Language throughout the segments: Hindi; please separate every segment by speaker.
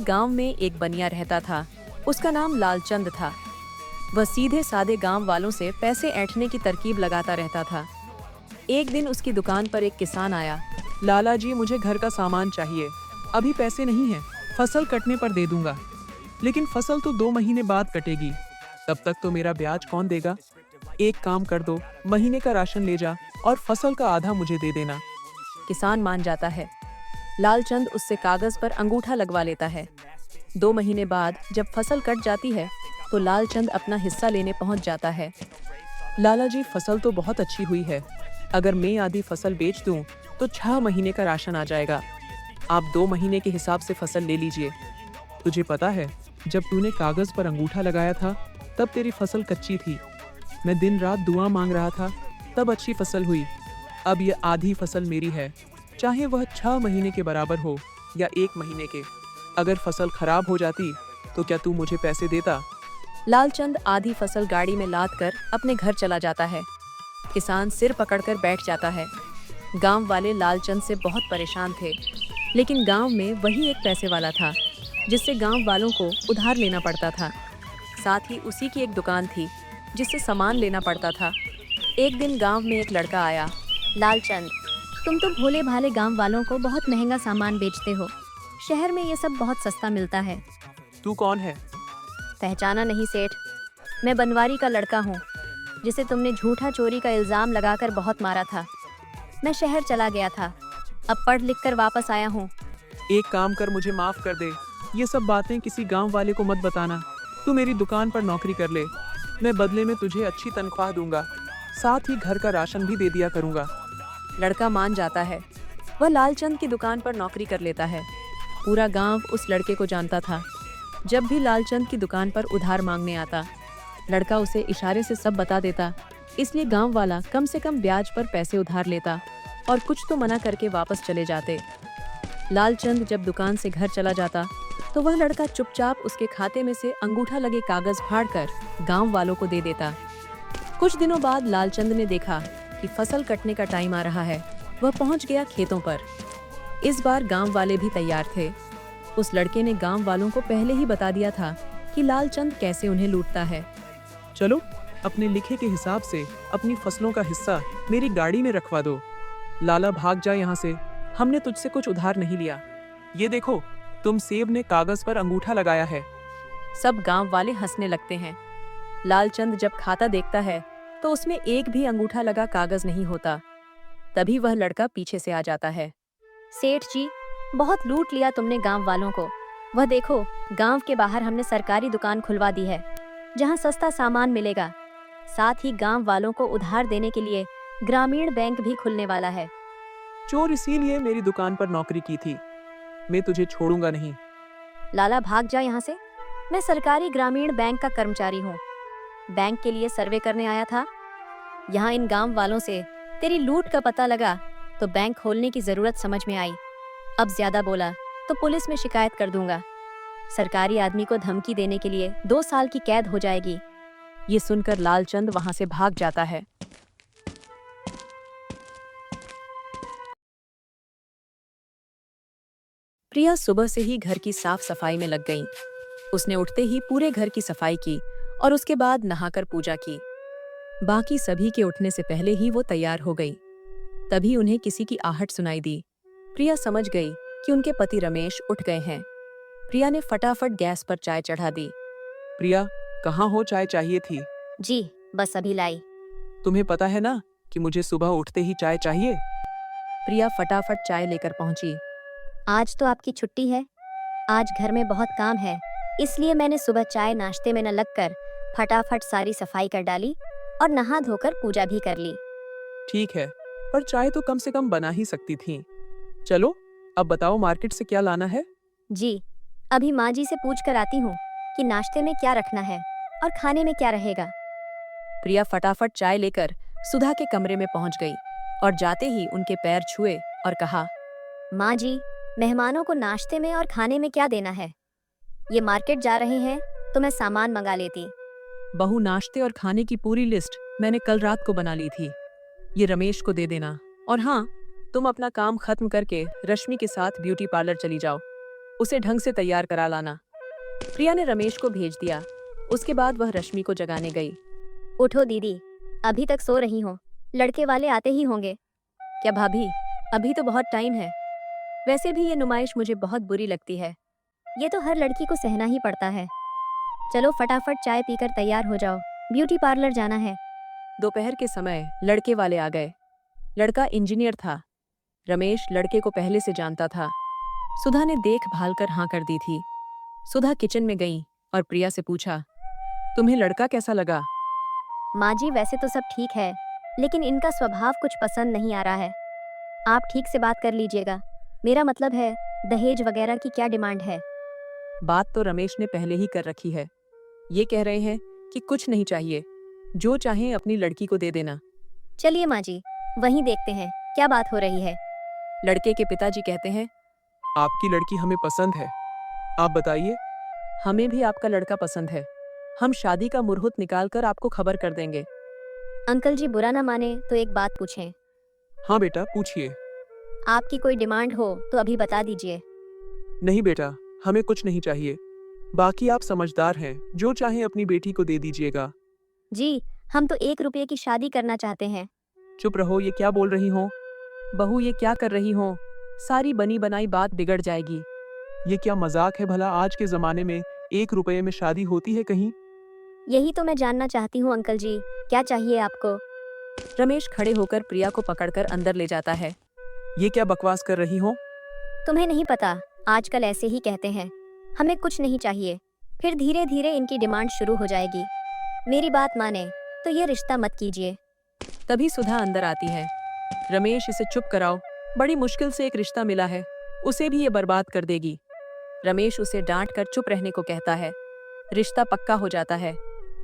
Speaker 1: एक गांव में एक बनिया रहता था। उसका नाम लालचंद था। वह सीधे सादे गांव वालों से पैसे ऐंठने की तरकीब लगाता रहता था। एक दिन उसकी दुकान पर एक किसान आया।
Speaker 2: लाला जी, मुझे घर का सामान चाहिए। अभी पैसे नहीं हैं, फसल कटने पर दे दूंगा। लेकिन फसल तो 2 महीने बाद कटेगी, तब तक तो मेरा ब्याज कौन देगा? एक काम कर दो, महीने का राशन ले जा और फसल का आधा मुझे दे देना।
Speaker 1: किसान मान जाता है। लालचंद उससे कागज पर अंगूठा लगवा लेता है। 2 महीने बाद जब फसल कट जाती है तो लालचंद अपना हिस्सा लेने पहुंच जाता है।
Speaker 2: लाला जी, फसल तो बहुत अच्छी हुई है। अगर मैं आधी फसल बेच दूं तो 6 महीने का राशन आ जाएगा। आप 2 महीने के हिसाब से फसल ले लीजिए। तुझे पता है, जब तूने कागज पर अंगूठा लगाया था तब तेरी फसल कच्ची थी। मैं दिन रात दुआ मांग रहा था, तब अच्छी फसल हुई। अब ये आधी फसल मेरी है, चाहे वह 6 महीने के बराबर हो या 1 महीने के। अगर फसल खराब हो जाती तो क्या तू मुझे पैसे देता?
Speaker 1: लालचंद आधी फसल गाड़ी में लाद कर अपने घर चला जाता है। किसान सिर पकड़कर बैठ जाता है। गांव वाले लालचंद से बहुत परेशान थे, लेकिन गांव में वही एक पैसे वाला था जिससे गांव वालों को उधार लेना पड़ता था। साथ ही उसी की एक दुकान थी जिससे सामान लेना पड़ता था। एक दिन गांव में एक लड़का आया।
Speaker 3: लालचंद, तुम तो भोले भाले गांव वालों को बहुत महंगा सामान बेचते हो। शहर में ये सब बहुत सस्ता मिलता है।
Speaker 2: तू कौन है?
Speaker 3: पहचाना नहीं सेठ? मैं बनवारी का लड़का हूँ, जिसे तुमने झूठा चोरी का इल्ज़ाम लगाकर बहुत मारा था। मैं शहर चला गया था, अब पढ़ लिख कर वापस आया हूँ।
Speaker 2: एक काम कर, मुझे माफ कर दे। ये सब बातें किसी गांव वाले को मत बताना। तू मेरी दुकान पर नौकरी कर ले, मैं बदले में तुझे अच्छी तनख्वाह दूंगा, साथ ही घर का राशन भी दे दिया करूंगा।
Speaker 1: लड़का मान जाता है। वह लालचंद की दुकान पर नौकरी कर लेता है। पूरा गांव उस लड़के को जानता था। जब भी लालचंद की दुकान पर उधार मांगने आता, लड़का उसे इशारे से सब बता देता। इसलिए गांव वाला कम से कम ब्याज पर पैसे उधार लेता और कुछ तो मना करके वापस चले जाते। लालचंद जब दुकान से घर चला जाता तो वह लड़का चुपचाप उसके खाते में से अंगूठा लगे कागज फाड़कर गांव वालों को दे देता। कुछ दिनों बाद लालचंद ने देखा कि फसल कटने का टाइम आ रहा है। वह पहुंच गया खेतों पर। इस बार गांव वाले भी तैयार थे। उस लड़के ने गांव वालों को पहले ही बता दिया था कि लालचंद कैसे उन्हें लूटता है।
Speaker 2: चलो, अपने लिखे के हिसाब से अपनी फसलों का हिस्सा मेरी गाड़ी में रखवा दो। लाला, भाग जा यहाँ से। हमने तुझसे कुछ उधार नहीं लिया। ये देखो, तुम सेब ने कागज पर अंगूठा लगाया है।
Speaker 1: सब गांव वाले हंसने लगते हैं। लालचंद जब खाता देखता है तो उसमें एक भी अंगूठा लगा कागज नहीं होता। तभी वह लड़का पीछे से आ जाता है।
Speaker 3: सेठ जी, बहुत लूट लिया तुमने गांव वालों को। वह देखो, गांव के बाहर हमने सरकारी दुकान खुलवा दी है, जहां सस्ता सामान मिलेगा। साथ ही गांव वालों को उधार देने के लिए ग्रामीण बैंक भी खुलने वाला है।
Speaker 2: चोर इसीलिए मेरी दुकान पर नौकरी की थी। मैं तुझे छोड़ूंगा नहीं।
Speaker 3: लाला, भाग जा यहाँ से। मैं सरकारी ग्रामीण बैंक का कर्मचारी हूँ। बैंक के लिए सर्वे करने आया था। यहाँ इन गांव वालों से तेरी लूट का पता लगा तो बैंक खोलने की जरूरत समझ में आई। अब ज्यादा बोला तो पुलिस में शिकायत कर दूंगा। सरकारी आदमी को धमकी देने के लिए 2 साल की कैद हो जाएगी।
Speaker 1: ये सुनकर लालचंद वहां से भाग जाता है। प्रिया सुबह से ही घर की साफ सफाई में लग गई। उसने उठते ही पूरे घर की सफाई की और उसके बाद नहाकर पूजा की। बाकी सभी के उठने से पहले ही वो तैयार हो गई। तभी उन्हें किसी की आहट सुनाई दी। प्रिया समझ गई कि उनके पति रमेश उठ गए हैं। प्रिया ने फटाफट गैस पर चाय चढ़ा दी।
Speaker 2: प्रिया, कहाँ हो? चाय चाहिए थी।
Speaker 3: जी, बस अभी लाई।
Speaker 2: तुम्हें पता है ना कि मुझे सुबह उठते ही चाय चाहिए।
Speaker 1: प्रिया फटाफट चाय लेकर पहुंची।
Speaker 3: आज तो आपकी छुट्टी है। आज घर में बहुत काम है, इसलिए मैंने सुबह चाय नाश्ते में न लगकर फटाफट सारी सफाई कर डाली और नहा धोकर पूजा भी कर ली।
Speaker 2: ठीक है, पर चाय तो कम से कम बना ही सकती थी। चलो, अब बताओ मार्केट से क्या लाना है?
Speaker 3: जी, अभी माँ जी से पूछ कर आती हूँ कि नाश्ते में क्या रखना है और खाने में क्या रहेगा।
Speaker 1: प्रिया फटाफट चाय लेकर सुधा के कमरे में पहुंच गई और जाते ही उनके पैर छुए और कहा,
Speaker 3: माँ जी, मेहमानों को नाश्ते में और खाने में क्या देना है? ये मार्केट जा रहे हैं तो मैं सामान मंगा लेती।
Speaker 1: बहू, नाश्ते और खाने की पूरी लिस्ट मैंने कल रात को बना ली थी। ये रमेश को दे देना। और हाँ, तुम अपना काम खत्म करके रश्मि के साथ ब्यूटी पार्लर चली जाओ। उसे ढंग से तैयार करा लाना। प्रिया ने रमेश को भेज दिया। उसके बाद वह रश्मि को जगाने गई।
Speaker 3: उठो दीदी, अभी तक सो रही हो, लड़के वाले आते ही होंगे।
Speaker 1: क्या भाभी, अभी तो बहुत टाइम है। वैसे भी ये नुमाइश मुझे बहुत बुरी लगती है।
Speaker 3: ये तो हर लड़की को सहना ही पड़ता है। चलो फटाफट चाय पीकर तैयार हो जाओ, ब्यूटी पार्लर जाना है।
Speaker 1: दोपहर के समय लड़के वाले आ गए। लड़का इंजीनियर था। रमेश लड़के को पहले से जानता था। सुधा ने देखभाल कर हाँ कर दी थी। सुधा किचन में गई और प्रिया से पूछा, तुम्हें लड़का कैसा लगा?
Speaker 3: माँ जी वैसे तो सब ठीक है, लेकिन इनका स्वभाव कुछ पसंद नहीं आ रहा है। आप ठीक से बात कर लीजिएगा। मेरा मतलब है, दहेज वगैरह की क्या डिमांड है?
Speaker 1: बात तो रमेश ने पहले ही कर रखी है। ये कह रहे हैं कि कुछ नहीं चाहिए, जो चाहें अपनी लड़की को दे देना।
Speaker 3: चलिए माँ जी, वहीं देखते हैं क्या बात हो रही है।
Speaker 1: लड़के के पिताजी कहते हैं,
Speaker 2: आपकी लड़की हमें पसंद है, आप बताइए।
Speaker 1: हमें भी आपका लड़का पसंद है। हम शादी का मुहूर्त निकालकर आपको खबर कर देंगे।
Speaker 3: अंकल जी बुरा ना माने तो एक बात पूछें।
Speaker 2: हाँ बेटा, पूछिए।
Speaker 3: आपकी कोई डिमांड हो तो अभी बता दीजिए।
Speaker 2: नहीं बेटा, हमें कुछ नहीं चाहिए। बाकी आप समझदार हैं, जो चाहें अपनी बेटी को दे दीजिएगा।
Speaker 3: जी, हम तो 1 रुपये की शादी करना चाहते हैं।
Speaker 2: चुप रहो, ये क्या बोल रही हो?
Speaker 1: बहू, ये क्या कर रही हो? सारी बनी बनाई बात बिगड़ जाएगी।
Speaker 2: ये क्या मजाक है भला? आज के जमाने में 1 रुपये में शादी होती है कहीं?
Speaker 3: यही तो मैं जानना चाहती हूँ अंकल जी, क्या चाहिए आपको?
Speaker 1: रमेश खड़े होकर प्रिया को पकड़कर अंदर ले जाता है।
Speaker 2: ये क्या बकवास कर रही हो?
Speaker 3: तुम्हें नहीं पता, आजकल ऐसे ही कहते हैं, हमें कुछ नहीं चाहिए, फिर धीरे धीरे इनकी डिमांड शुरू हो जाएगी। मेरी बात माने तो ये रिश्ता मत कीजिए।
Speaker 1: तभी सुधा अंदर आती है। रमेश, इसे चुप कराओ, बड़ी मुश्किल से एक रिश्ता मिला है, उसे भी ये बर्बाद कर देगी। रमेश उसे डांट कर चुप रहने को कहता है। रिश्ता पक्का हो जाता है।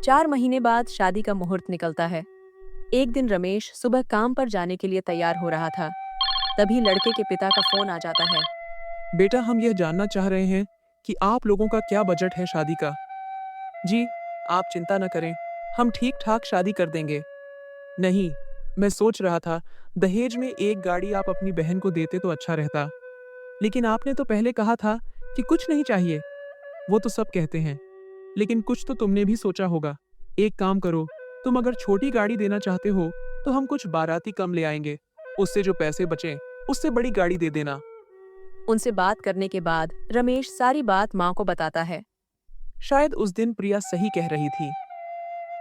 Speaker 1: 4 महीने बाद शादी का मुहूर्त निकलता है। एक दिन रमेश सुबह काम पर जाने के लिए तैयार हो रहा था। तभी लड़के के पिता का फोन आ जाता है।
Speaker 2: बेटा, हम यह जानना चाह रहे हैं कि आप लोगों का क्या बजट है शादी का। जी, आप चिंता न करें, हम ठीक ठाक शादी कर देंगे। नहीं, मैं सोच रहा था दहेज में एक गाड़ी आप अपनी बहन को देते तो अच्छा रहता, लेकिन आपने तो पहले कहा था कि कुछ नहीं चाहिए। वो तो सब कहते हैं, लेकिन कुछ तो तुमने भी सोचा होगा। एक काम करो, तुम अगर छोटी गाड़ी देना चाहते हो तो हम कुछ बाराती कम ले आएंगे, उससे जो पैसे बचे उससे बड़ी गाड़ी दे देना।
Speaker 1: उनसे बात करने के बाद रमेश सारी बात माँ को बताता है।
Speaker 2: शायद उस दिन प्रिया सही कह रही थी।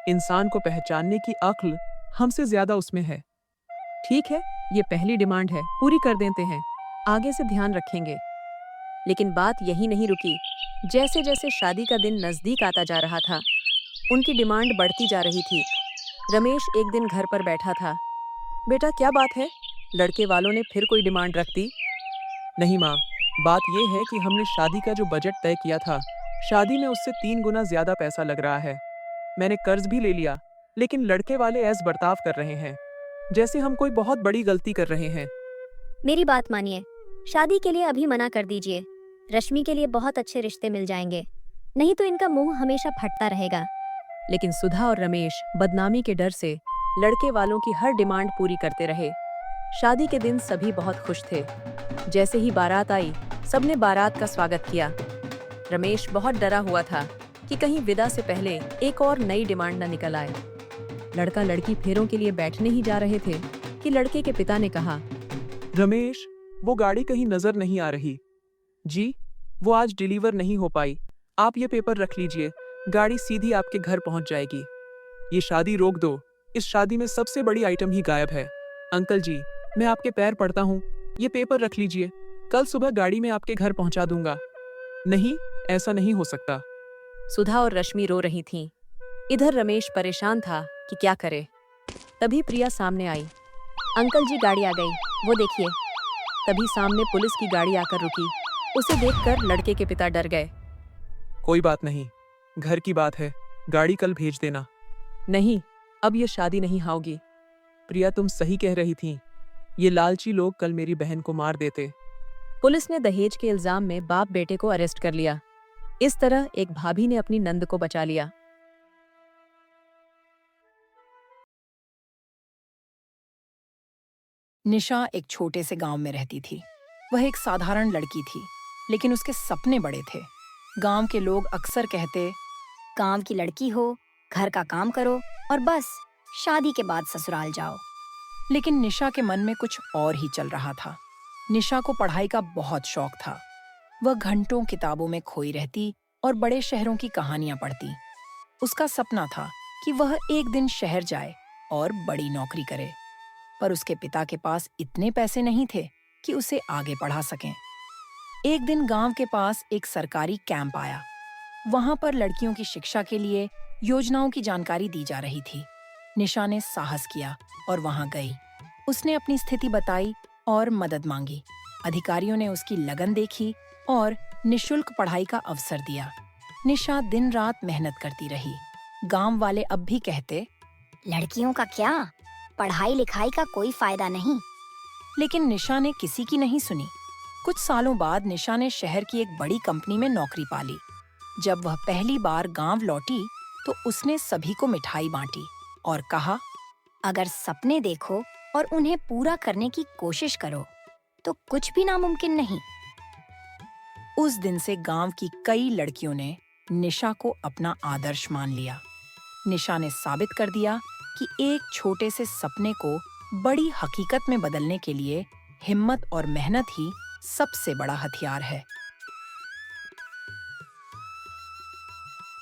Speaker 2: इंसान को पहचानने की अक्ल हमसे ज्यादा उसमें है।
Speaker 1: ठीक है, ये पहली डिमांड है, पूरी कर देते हैं, आगे से ध्यान रखेंगे। लेकिन बात यही नहीं रुकी। जैसे जैसे शादी का दिन नजदीक आता जा रहा था, उनकी डिमांड बढ़ती जा रही थी। रमेश एक दिन घर पर बैठा था। बेटा, क्या बात है? लड़के वालों ने फिर कोई डिमांड रख दी?
Speaker 2: नहीं माँ, बात यह है कि हमने शादी का जो बजट तय किया था, शादी में उससे 3 गुना ज्यादा पैसा लग रहा है। मैंने कर्ज भी ले लिया, लेकिन लड़के वाले ऐसा बर्ताव कर रहे हैं जैसे हम कोई बहुत बड़ी गलती कर रहे हैं।
Speaker 3: मेरी बात मानिए, शादी के लिए अभी मना कर दीजिए। रश्मि के लिए बहुत अच्छे रिश्ते मिल जाएंगे, नहीं तो इनका मुंह हमेशा फटता रहेगा।
Speaker 1: लेकिन सुधा और रमेश बदनामी के डर से लड़के वालों की हर डिमांड पूरी करते रहे। शादी के दिन सभी बहुत खुश थे। जैसे ही बारात आई, सबने बारात का स्वागत किया। रमेश बहुत डरा हुआ था कि कहीं विदा से पहले एक और नई डिमांड न निकल आए। लड़का लड़की फेरों के लिए बैठने ही जा रहे थे कि लड़के के पिता ने कहा,
Speaker 2: रमेश, वो गाड़ी कहीं नजर नहीं आ रही। जी, वो आज डिलीवर नहीं हो पाई। आप ये पेपर रख लीजिए, गाड़ी सीधी आपके घर पहुंच जाएगी। ये शादी रोक दो, इस शादी में सबसे बड़ी आइटम ही गायब है। अंकल जी, मैं आपके पैर पड़ता हूँ, ये पेपर रख लीजिए, कल सुबह गाड़ी में आपके घर पहुंचा दूंगा। नहीं, ऐसा नहीं हो सकता।
Speaker 1: सुधा और रश्मि रो रही थीं। इधर रमेश परेशान था कि क्या करे। तभी प्रिया सामने आई।
Speaker 3: अंकल जी, गाड़ी आ गई, वो देखिए।
Speaker 1: तभी सामने पुलिस की गाड़ी आकर रुकी। उसे देखकर लड़के के पिता डर गए।
Speaker 2: कोई बात नहीं, घर की बात है, गाड़ी कल भेज देना।
Speaker 1: नहीं, अब ये शादी नहीं होगी।
Speaker 2: प्रिया, तुम सही कह रही थी, ये लालची लोग कल मेरी बहन को मार देते।
Speaker 1: पुलिस ने दहेज के इल्जाम में बाप बेटे को अरेस्ट कर लिया। इस तरह एक भाभी ने अपनी नंद को बचा लिया।
Speaker 4: निशा एक छोटे से गांव में रहती थी। वह एक साधारण लड़की थी। लेकिन उसके सपने बड़े थे। गांव के लोग अक्सर कहते,
Speaker 3: गांव की लड़की हो, घर का काम करो और बस शादी के बाद ससुराल जाओ।
Speaker 4: लेकिन निशा के मन में कुछ और ही चल रहा था। निशा को पढ़ाई का बहुत शौक था। वह घंटों किताबों में खोई रहती और बड़े शहरों की कहानियां पढ़ती। उसका सपना था कि वह एक दिन शहर जाए और बड़ी नौकरी करे, पर उसके पिता के पास इतने पैसे नहीं थे कि उसे आगे पढ़ा सकें। एक दिन गांव के पास एक सरकारी कैंप आया। वहां पर लड़कियों की शिक्षा के लिए योजनाओं की जानकारी दी जा रही थी। निशा ने साहस किया और वहां गई। उसने अपनी स्थिति बताई और मदद मांगी। अधिकारियों ने उसकी लगन देखी और निशुल्क पढ़ाई का अवसर दिया। निशा दिन रात मेहनत करती रही। गांव वाले अब भी कहते,
Speaker 3: लड़कियों का क्या, पढ़ाई लिखाई का कोई फायदा नहीं।
Speaker 4: लेकिन निशा ने किसी की नहीं सुनी। कुछ सालों बाद निशा ने शहर की एक बड़ी कंपनी में नौकरी पा ली। जब वह पहली बार गांव लौटी तो उसने सभी को मिठाई बांटी और कहा,
Speaker 3: अगर सपने देखो और उन्हें पूरा करने की कोशिश करो तो कुछ भी नामुमकिन नहीं।
Speaker 4: उस दिन से गांव की कई लड़कियों ने निशा को अपना आदर्श मान लिया। निशा ने साबित कर दिया कि एक छोटे से सपने को बड़ी हकीकत में बदलने के लिए हिम्मत और मेहनत ही सबसे बड़ा हथियार है।